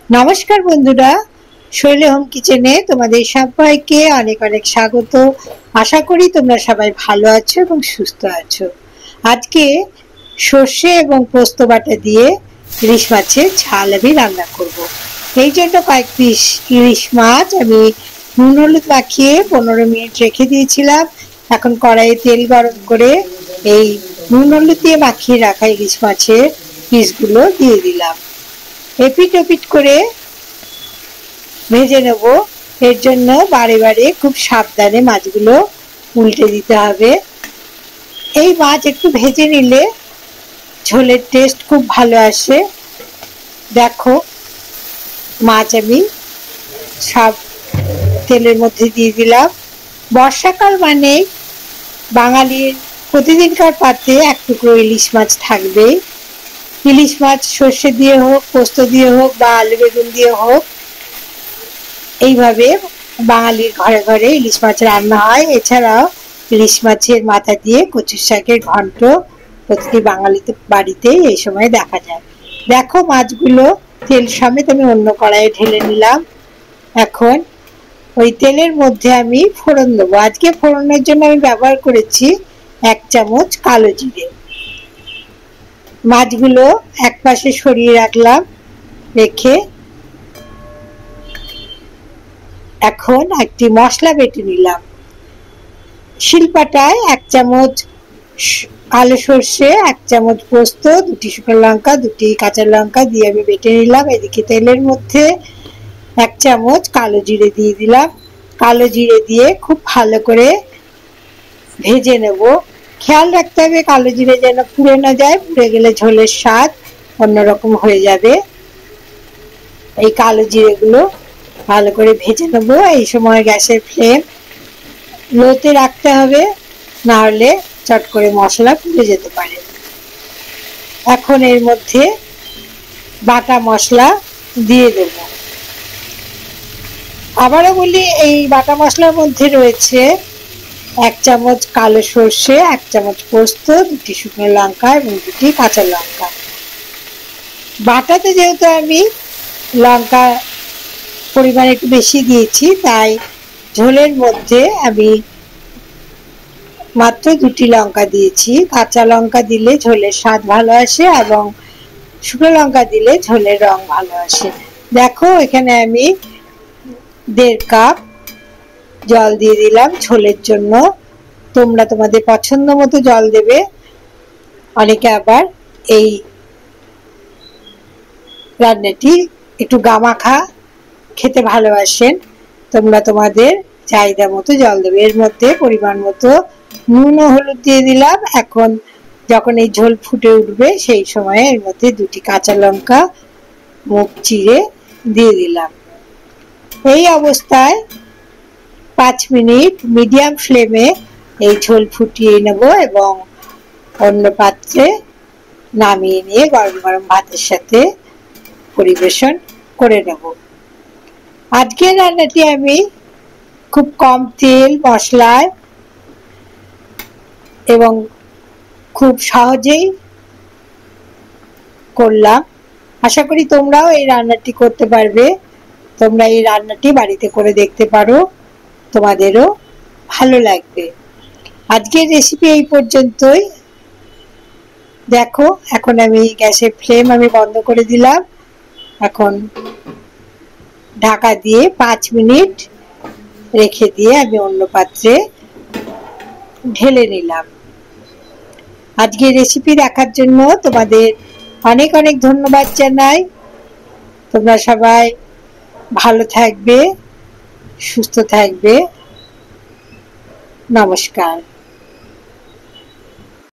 নমস্কার বন্ধুরা, শৈলী হোম কিচেনে তোমাদের সবাইকে অনেক অনেক স্বাগত। আশা করি তোমরা সবাই ভালো আছো এবং সুস্থ আছো। আজকে সর্ষে এবং পোস্ত বাটা দিয়ে ইলিশ মাছের ঝাল আমি রান্না করব। এই জন্য কয়েক পিস ইলিশ মাছ আমি নুন হলুদ মাখিয়ে 15 মিনিট রেখে দিয়েছিলাম। এখন কড়াইয়ে তেল গরম করে এই নুন হলুদ দিয়ে মাখিয়ে রাখা ইলিশ মাছের পিসগুলো দিয়ে দিলাম। এপিট ওপিট করে ভেজে নেব। এর জন্য বারে বারে খুব সাবধানে মাছগুলো উল্টে দিতে হবে। এই মাছ একটু ভেজে নিলে ঝোলের টেস্ট খুব ভালো আসে। দেখো, মাছ আমি সব তেলের মধ্যে দিয়ে দিলাম। বর্ষাকাল মানে বাঙালির প্রতিদিনকার পাতে এক টুকরো ইলিশ মাছ থাকবে। ইলিশ মাছ সর্ষে দিয়ে হোক, পোস্ত দিয়ে হোক বা আলু বেগুন দিয়ে হোক, এইভাবে বাঙালির ঘরে ঘরে ইলিশ মাছ রান্না হয়। এছাড়াও ইলিশ মাছের মাথা দিয়ে কচুর শাকের ঘন্ট প্রতিটি বাঙালিতে বাড়িতেই এই সময় দেখা যায়। দেখো, মাছগুলো তেল সমেত আমি অন্য কড়াইয়ে ঢেলে নিলাম। এখন ওই তেলের মধ্যে আমি ফোড়ন দেবো। আজকে ফোড়নের জন্য আমি ব্যবহার করেছি 1 চামচ কালো জিরে। মাছগুলো এক পাশে সরিয়ে রাখলাম। রেখে এখন একটি মশলা বেটে নিলাম। শিলপাটায় 1 চামচ কালো সর্ষে, 1 চামচ পোস্ত, 2টি শুকনো লঙ্কা, 2টি কাঁচা লঙ্কা দিয়ে আমি বেটে নিলাম। এদিকে তেলের মধ্যে 1 চামচ কালো জিরে দিয়ে দিলাম। কালো জিরে দিয়ে খুব ভালো করে ভেজে নেব। খেয়াল রাখতে হবে কালো জিরে যেন পুড়ে না যায়, পুড়ে গেলে ঝোলের স্বাদ অন্যরকম হয়ে যাবে। এই কালো জিরেগুলো ভালো করে ভেজে নেব। এই সময় গ্যাসের ফ্লেম লোতে রাখতে হবে, না হলে চট করে মশলা পুড়ে যেতে পারে। এখন এর মধ্যে বাটা মশলা দিয়ে দেব। আবারও বলি, এই বাটা মশলার মধ্যে রয়েছে 1 চামচ কালো সর্ষে, 1 চামচ পোস্ত, 2টি শুকনো লঙ্কা এবং 2টি কাঁচা লঙ্কা। বাটাতে যেহেতু আমি লঙ্কা পরিমাণ একটু বেশি দিয়েছি, তাই ঝোলের মধ্যে আমি মাত্র 2টি লঙ্কা দিয়েছি। কাঁচা লঙ্কা দিলে ঝোলের স্বাদ ভালো আসে এবং শুকনো লঙ্কা দিলে ঝোলের রং ভালো আসে। দেখো, এখানে আমি 1.5 কাপ জল দিয়ে দিলাম ঝোলের জন্য। তোমরা তোমাদের পছন্দ মতো জল দেবে। অনেকে আবার এই রান্নাটি একটু গামাখা খেতে ভালোবাসেন। তোমরা তোমাদের চাহিদা মতো জল দেবে। এর মধ্যে পরিমাণ মতো নুন ও হলুদ দিয়ে দিলাম। এখন যখন এই ঝোল ফুটে উঠবে সেই সময়ে এর মধ্যে 2টি কাঁচা লঙ্কা মুখ চিরে দিয়ে দিলাম। এই অবস্থায় 5 মিনিট মিডিয়াম ফ্লেমে এই ঝোল ফুটিয়ে নেব এবং অন্য পাত্রে নামিয়ে নিয়ে গরম গরম ভাতের সাথে পরিবেশন করে নেব। আজকের রান্নাটি আমি খুব কম তেল মশলায় এবং খুব সহজেই করলাম। আশা করি তোমরাও এই রান্নাটি করতে পারবে। তোমরা এই রান্নাটি বাড়িতে করে দেখতে পারো, তোমাদেরও ভালো লাগবে। আজকের রেসিপি এই পর্যন্তই। দেখো, এখন আমি গ্যাসের ফ্লেম বন্ধ করে দিলাম। এখন ঢাকা দিয়ে 5 মিনিট রেখে দিয়ে আমি অন্য পাত্রে ঢেলে নিলাম। আজকের রেসিপি দেখার জন্য তোমাদের অনেক অনেক ধন্যবাদ জানাই। তোমরা সবাই ভালো থাকবে, সুস্থ থাকবে। নমস্কার।